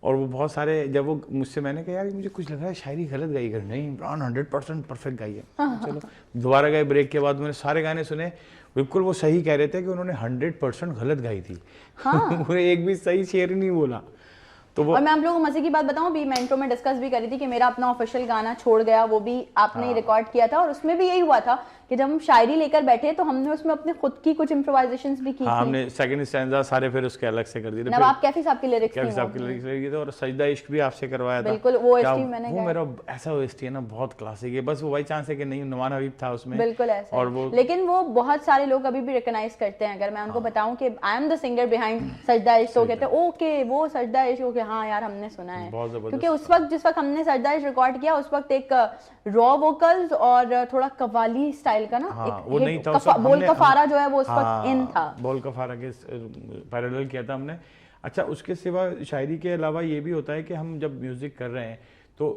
और वो बहुत सारे, जब वो मुझसे मैंने कहा यार मुझे कुछ लग रहा है शायरी गलत गाई कर, नहीं इमरान 100% परफेक्ट गाई है। चलो दोबारा गए, ब्रेक के बाद मैंने सारे गाने सुने, बिल्कुल वो सही कह रहे थे कि उन्होंने 100% गलत गाई थी। उन्होंने एक भी सही शेर नहीं बोला। तो वो
और मैं आप लोगों को मजे की बात बताऊं, अभी मैं इंट्रो में डिस्कस भी करी थी कि मेरा अपना ऑफिशियल गाना छोड़ गया, वो भी आपने ही रिकॉर्ड किया था, और उसमें भी यही हुआ था कि जब हम शायरी लेकर बैठे तो हमने उसमें अपने खुद की कुछ इम्प्रोवाइजेशंस भी की
हाँ,
थी।
हमने सेकंड स्टैंजा सारे फिर उसके अलग से कर दिए थे।
नवाब कैफी साहब की लिरिक्स
क्या
थी
साहब
वो।
की लिरिक्स लगी थी, और सजदा इश्क भी आपसे करवाया था।
बिल्कुल, वो
क्या
OST मैंने
वो
गाया।
मेरा ऐसा OST है ना, बहुत क्लासिक है, बस वो बाई चांस है कि नहीं नुमान हबीब था उसमें।
बिल्कुल ऐसा
और
है।
वो
लेकिन वो बहुत सारे लोग अभी भी रिकॉग्नाइज करते हैं, अगर मैं उनको बताऊं कि I am the singer behind सजदा इश्क, तो कहते हैं ओके वो सजदा इश्क, ओके हाँ यार हमने सुना है।
बहुत जबरदस्त।
क्योंकि उस वक्त जिस वक्त हमने सजदा इश्क रिकॉर्ड किया उस वक्त एक रॉ वोकल्स और थोड़ा कव्वाली स्टाइल का ना,
हाँ,
एक
वो नहीं था,
बोल
हमने-
कफारा जो है वो उस वक्त
हाँ,
इन था।
बोल कफारा के पैरेलल किया था हमने। अच्छा, उसके सिवा शायरी के अलावा ये भी होता है कि हम जब म्यूजिक कर रहे हैं तो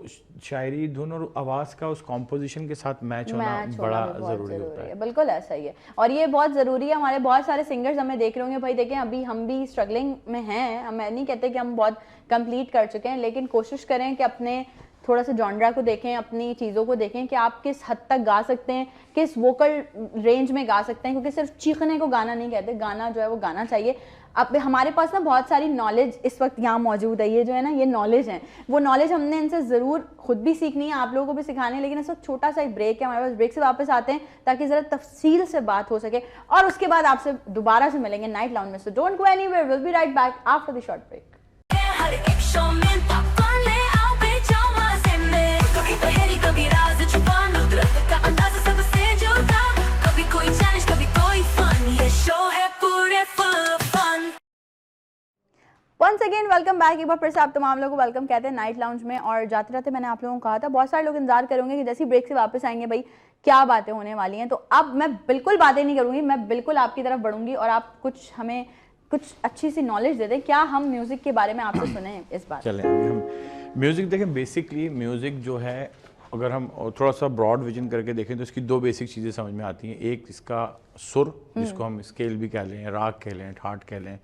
शायरी धुन और आवाज़ का उस कॉम्पोजिशन के साथ मैच होना बड़ा
भी बहुत
ज़रूरी होता है।
बिल्कुल ऐसा ही है, और ये बहुत ज़रूरी है। हमारे बहुत सारे सिंगर्स हमें देख रहे होंगे, भाई देखें अभी हम भी स्ट्रगलिंग में हैं, हम नहीं कहते कि हम बहुत कंप्लीट कर चुके हैं, लेकिन कोशिश करें कि अपने थोड़ा सा जॉनरा को देखें, अपनी चीज़ों को देखें कि आप किस हद तक गा सकते हैं, किस वोकल रेंज में गा सकते हैं, क्योंकि सिर्फ चीखने को गाना नहीं कहते, गाना जो है वो गाना चाहिए। अब हमारे पास ना बहुत सारी नॉलेज इस वक्त यहाँ मौजूद है, ये जो है ना ये नॉलेज है, वो नॉलेज हमने इनसे ज़रूर खुद भी सीखनी है, आप लोगों को भी सिखानी है। लेकिन इस वक्त छोटा सा एक ब्रेक है हमारे पास, ब्रेक से वापस आते हैं ताकि ज़रा तफसील से बात हो सके, और उसके बाद आपसे दोबारा से मिलेंगे नाइट लाउंज में। So don't go anywhere, will be right back after the short break.
हर एक शो में पॉपकॉर्न ले आओ बेजामा से में, कभी पहेली कभी राज छुपा नुदरत का अंदाज सबसे जुदा, कभी कोई चैलेंज कभी कोई फन, ये शो है पूरे fun.
Once again welcome back, एक बार फिर से आप तमाम लोगों को वेलकम कहते हैं नाइट लाउंज में। और जाते रहते मैंने आप लोगों को कहा था, बहुत सारे लोग इंतजार करेंगे कि जैसे ब्रेक से वापस आएंगे भाई क्या बातें होने वाली हैं, तो अब मैं बिल्कुल बातें नहीं करूंगी, मैं बिल्कुल आपकी तरफ बढ़ूंगी और आप कुछ हमें कुछ अच्छी सी नॉलेज दे दें। क्या हम म्यूजिक के बारे में आपसे सुने इस बार?
चलें अभी हम म्यूज़िक देखें। बेसिकली म्यूज़िक जो है, अगर हम थोड़ा सा ब्रॉड विजन करके देखें तो इसकी 2 बेसिक चीज़ें समझ में आती हैं। एक इसका सुर, जिसको हम स्केल भी कह लें, राग कह लें, ठाट कह लें,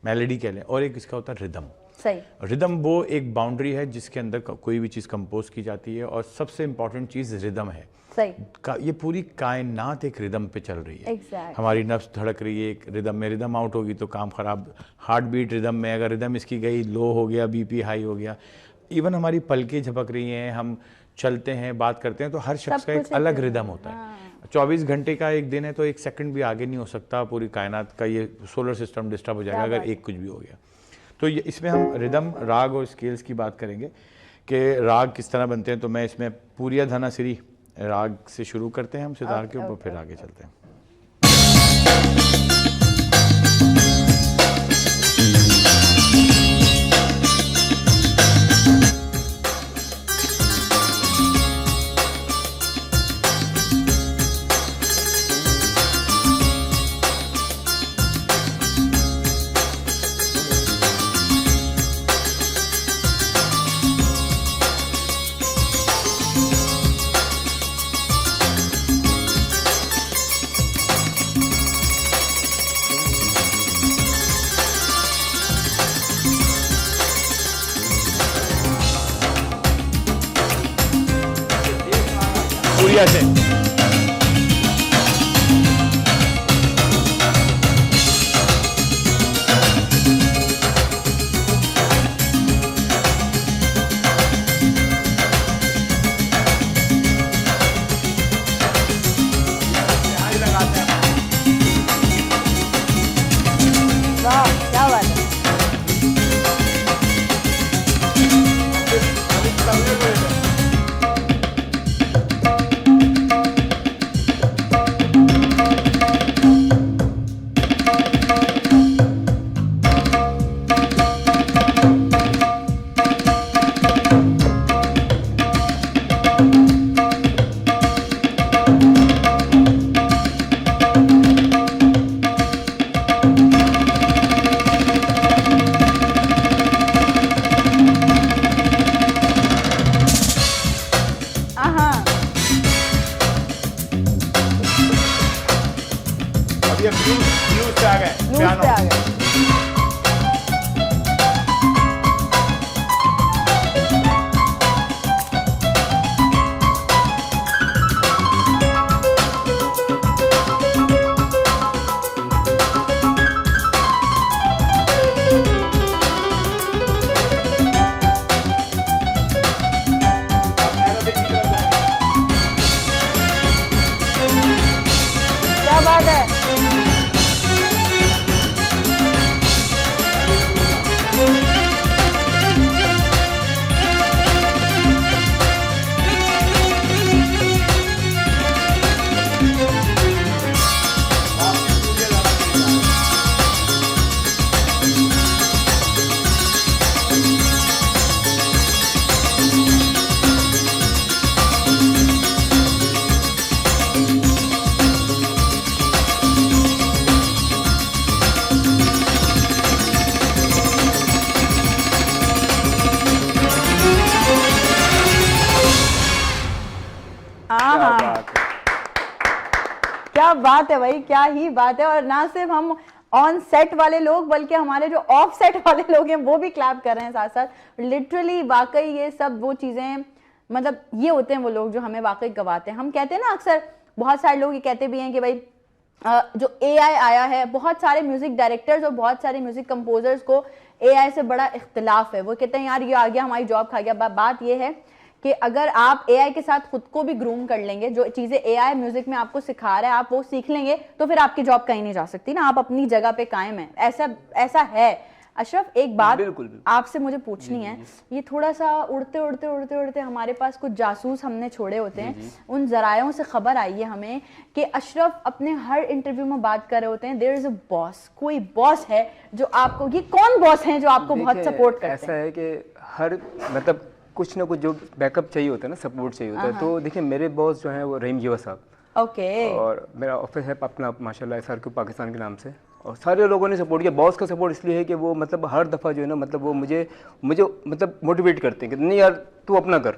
मेलोडी कह लें, और एक इसका होता है रिदम।
सही।
रिदम वो एक बाउंड्री है जिसके अंदर कोई भी चीज़ कंपोज की जाती है, और सबसे इंपॉर्टेंट चीज़ रिदम है।
सही।
ये पूरी कायनात एक रिदम पे चल रही है।
Exactly.
हमारी नफ्स धड़क रही है एक रिदम में, रिदम आउट होगी तो काम खराब। हार्ट बीट रिदम में, अगर रिदम इसकी गई लो हो गया, बीपी हाई हो गया। इवन हमारी पलकें झपक रही हैं, हम चलते हैं, बात करते हैं, तो हर शख्स का एक अलग रिदम होता है। 24 घंटे का एक दिन है तो 1 सेकंड भी आगे नहीं हो सकता। पूरी कायनात का ये सोलर सिस्टम डिस्टर्ब हो जाएगा अगर एक कुछ भी हो गया। तो ये इसमें हम रिदम, राग और स्केल्स की बात करेंगे कि राग किस तरह बनते हैं। तो मैं इसमें पूरिया धनासिरी राग से शुरू करते हैं हम सितार के ऊपर, फिर आगे चलते हैं। पूरिया से
वाह क्या बात है। आहा,
अब ये ब्लूज पे आ गए
लूज
पियानो।
पे आ गए। क्या बात है। आहा, क्या बात है भाई, क्या ही बात है। और ना सिर्फ हम ऑन सेट वाले लोग बल्कि हमारे जो ऑफ सेट वाले लोग हैं वो भी क्लैप कर रहे हैं साथ साथ। लिटरली वाकई ये सब वो चीजें, मतलब ये होते हैं वो लोग जो हमें वाकई गवाते हैं। हम कहते हैं ना अक्सर, बहुत सारे लोग ये कहते भी हैं कि भाई जो एआई आया है, बहुत सारे म्यूजिक डायरेक्टर्स और बहुत सारे म्यूजिक कंपोजर्स को एआई से बड़ा इख्तिलाफ है। वो कहते हैं यार ये आ गया हमारी जॉब खा गया। बात ये है कि अगर आप एआई के साथ खुद को भी ग्रूम कर लेंगे, जो चीजें एआई म्यूजिक में आपको सिखा रहा है आप वो सीख लेंगे, तो फिर आपकी जॉब कहीं नहीं जा सकती ना, आप अपनी जगह पे कायम है। ऐसा है। अशरफ, एक बात
बिल्कुल, बिल्कुल।
आपसे मुझे पूछनी है। ये थोड़ा सा उड़ते उड़ते उड़ते उड़ते हमारे पास कुछ जासूस हमने छोड़े होते हैं, उन जरायों से खबर आई है हमें कि अशरफ अपने हर इंटरव्यू में बात कर रहे होते हैं, देयर इज अ बॉस, कोई बॉस है जो आपको, ये कौन बॉस है जो आपको बहुत
देखिए,
सपोर्ट करते
ऐसा
हैं?
है कि हर मतलब कुछ ना कुछ जो बैकअप चाहिए होता है ना, सपोर्ट चाहिए होता है। तो देखिए मेरे बॉस जो हैं वो रहीम जीवा साहब,
ओके।
और मेरा ऑफिस है अपना माशाल्लाह SRQ पाकिस्तान के नाम से, और सारे लोगों ने सपोर्ट किया। बॉस का सपोर्ट इसलिए है कि वो मतलब हर दफ़ा जो है ना, मतलब वो मुझे मतलब मोटिवेट करते हैं कि नहीं यार तू अपना कर।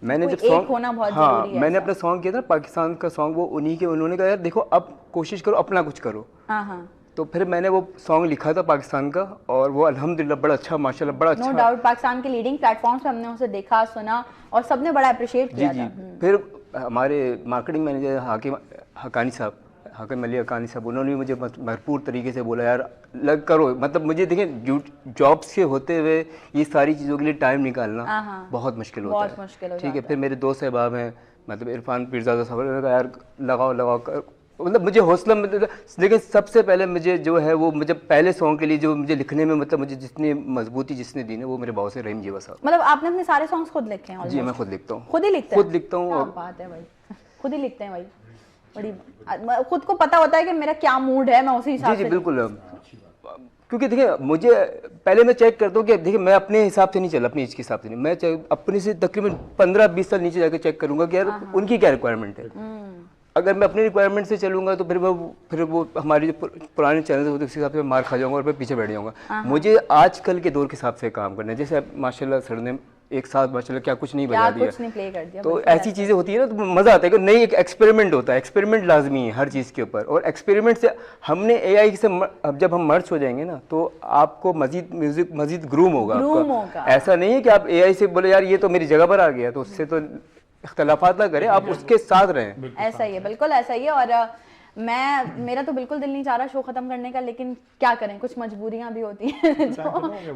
मैंने
कोई
जब
एक
सॉन्ग,
होना बहुत
हाँ,
जरूरी है
मैंने
ऐसा।
अपना सॉन्ग किया था पाकिस्तान का सॉन्ग, वो उन्हीं के, उन्होंने कहा यार देखो अब कोशिश करो अपना कुछ करो।
हाँ हाँ,
तो फिर मैंने वो सॉन्ग लिखा था पाकिस्तान का, और वो अल्हम्दुलिल्लाह बड़ा अच्छा, माशाल्लाह बड़ा
नो
अच्छा।
डाउट पाकिस्तान के लीडिंग प्लेटफॉर्म्स पे हमने उसे देखा सुना और सबने बड़ा अप्रिशिएट
जी
किया
जी।
था।
फिर हमारे मार्केटिंग मैनेजर हाकिम हकानी साहब, हाकिम अली हकानी साहब, उन्होंने भी मुझे भरपूर तरीके से बोला यार लग करो। मतलब मुझे देखिए जॉब्स के होते हुए ये सारी चीज़ों के लिए टाइम निकालना बहुत मुश्किल होता है।
बहुत मुश्किल हो
ठीक है।
जाता
फिर मेरे दोस्त साहब हैं, मतलब इरफान पीरजादा साहब, उन्होंने कहा यार लगाओ कर, मतलब मुझे हौसला, मतलब लेकिन सबसे पहले मुझे जो है वो मुझे पहले सॉन्ग के लिए जो मुझे लिखने में मतलब मुझे जितनी मजबूती जिसने दी है वो मेरे बॉस है रहीम जीवा साहब।
मतलब आपने अपने सारे सॉन्ग्स खुद लिखे हैं?
जी
almost?
मैं खुद लिखता हूँ।
खुद ही लिखते हैं?
खुद लिखता हूँ।
क्या
और
बात है भाई, खुद ही लिखते हैं भाई। बड़ी खुद को पता होता है कि मेरा क्या मूड है, मैं उसी
जी
हिसाब
जी
से।
बिल्कुल। क्योंकि देखिए मुझे पहले मैं चेक करता हूँ कि देखिए मैं अपने हिसाब से नहीं चला, अपनी एज के हिसाब से नहीं, मैं अपने से तकरीबन 15-20 साल नीचे जाकर चेक करूंगा कि यार उनकी क्या रिक्वायरमेंट है। अगर मैं अपनी रिक्वायरमेंट से चलूंगा तो फिर वो हमारे जो पुराने चैनल होते हैं उस हिसाब से मार खा जाऊंगा और फिर पीछे बैठ जाऊंगा। मुझे आजकल के दौर के हिसाब से काम करना है। जैसे माशाल्लाह सर ने एक साथ माशाल्लाह क्या कुछ नहीं बजा दिया,
कुछ नहीं प्ले कर दिया,
तो
बिल्कुल
ऐसी चीज़ें होती है ना, तो मज़ा आता है कि नहीं एक एक्सपेरिमेंट होता है। एक्सपेरिमेंट लाजमी है हर चीज़ के ऊपर, और एक्सपेरिमेंट से हमने एआई से अब जब हम मर्ज हो जाएंगे ना तो आपको मजीद म्यूजिक मजीद ग्रूम होगा आपका। ऐसा नहीं है कि आप एआई से बोले यार ये तो मेरी जगह पर आ गया, तो उससे तो इख्तलाफात ना करें, आप उसके साथ रहें।
ऐसा ही है, बिल्कुल ऐसा ही है। और मेरा तो बिल्कुल दिल नहीं चाह रहा शो खत्म करने का, लेकिन क्या करें, कुछ मजबूरियां भी होती हैं जो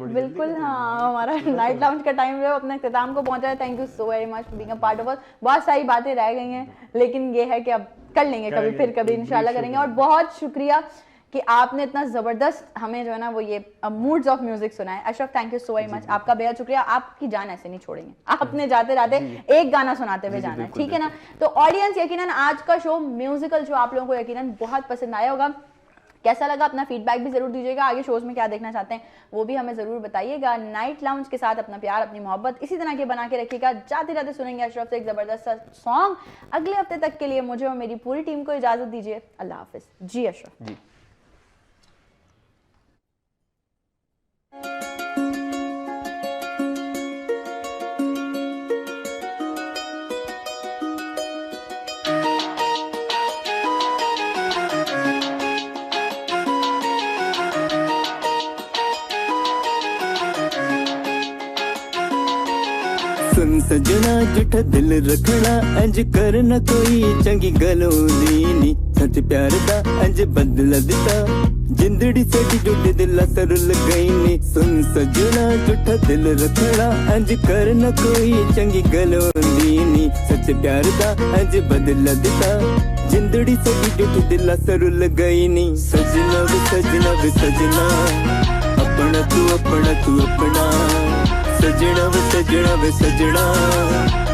बिल्कुल। हाँ, हमारा नाइट लाउंज का टाइम जो है अपने इख्तिताम को पहुंचा है। Thank you so very much for being a part of us. बहुत सारी बातें रह गई हैं, लेकिन ये है कि अब कर लेंगे कभी, फिर कभी इंशाल्लाह करेंगे। और बहुत शुक्रिया कि आपने इतना ज़बरदस्त हमें जो है ना वो ये मूड्स ऑफ म्यूजिक सुनाए। Ashraf, thank you so very much, आपका बेहद शुक्रिया। आपकी जान ऐसे नहीं छोड़ेंगे, आपने जाते जाते एक गाना सुनाते हुए जाना है, ठीक है ना। तो ऑडियंस यकीनन आज का शो म्यूजिकल शो आप लोगों को यकीनन बहुत पसंद आया होगा। कैसा लगा अपना फीडबैक भी जरूर दीजिएगा। आगे शोज में क्या देखना चाहते हैं वो भी हमें जरूर बताइएगा। नाइट लाउंज के साथ अपना प्यार, अपनी मोहब्बत इसी तरह के बना के रखिएगा। जाते जाते सुनेंगे अशरफ से एक जबरदस्त सा सॉन्ग। अगले हफ्ते तक के लिए मुझे और मेरी पूरी टीम को इजाजत दीजिए। अल्लाह हाफिज। जी अशरफ
जी।
सुन सजना जिठा दिल रखना इंज करना कोई चंगी गलों दी नी सच प्यार दा इंज बदला दिता जिंदड़ी साडी जुड़े दिल सर लगई नी सुन सजना जिठा दिल रखना इंज करना कोई चंगी गलों दी नी सच प्यार दा इंज बदला दिता जिंदड़ी साडी जुड़े दिल सर लगई नी सजना वे सजना वे सजना अपना तू अपना सजना वे सजना वे सजना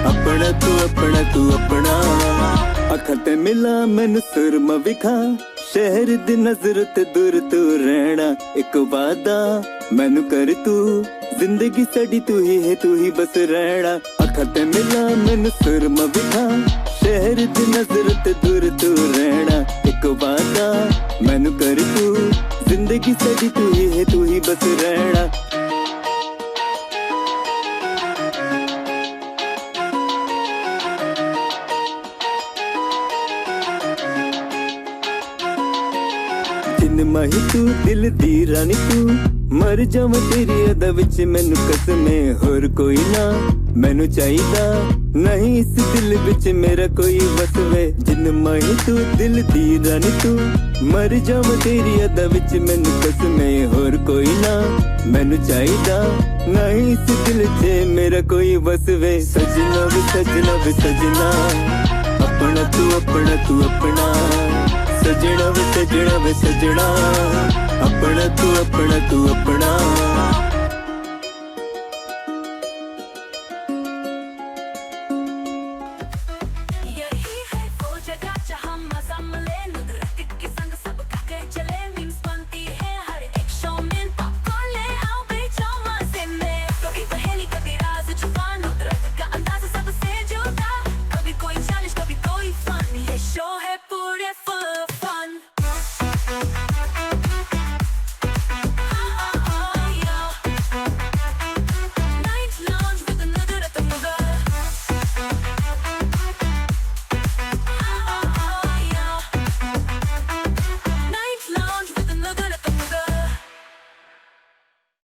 अपना तू अपना अखां ते मिला मैनू सुरमा विखा शहर दी नजर ते दूर तू रहना एक वादा मैनू कर तू जिंदगी साडी तू ही बस रहना अखां ते मिला मैनू सुरमा विखा शहर दी नजर ते दूर तू रहना एक वादा मैनू कर तू जिंदगी साडी तू ही बस रहना माही तू दिल दी रानी तू मर जावां तेरी अदा विच मैनू कसमे होर कोई ना मैनू चाहिदा नहीं इस दिल विच मेरा कोई वसवे जिन माही तू दिल दी रानी तू मर जावां तेरी अदा विच मैनू कसमे होर कोई ना मैनू चाहिदा नहीं इस दिल च मेरा कोई वसवे सजना वे सजना वे सजना अपना तू अपना सजना वे सजना वे सजना अपना तू अपना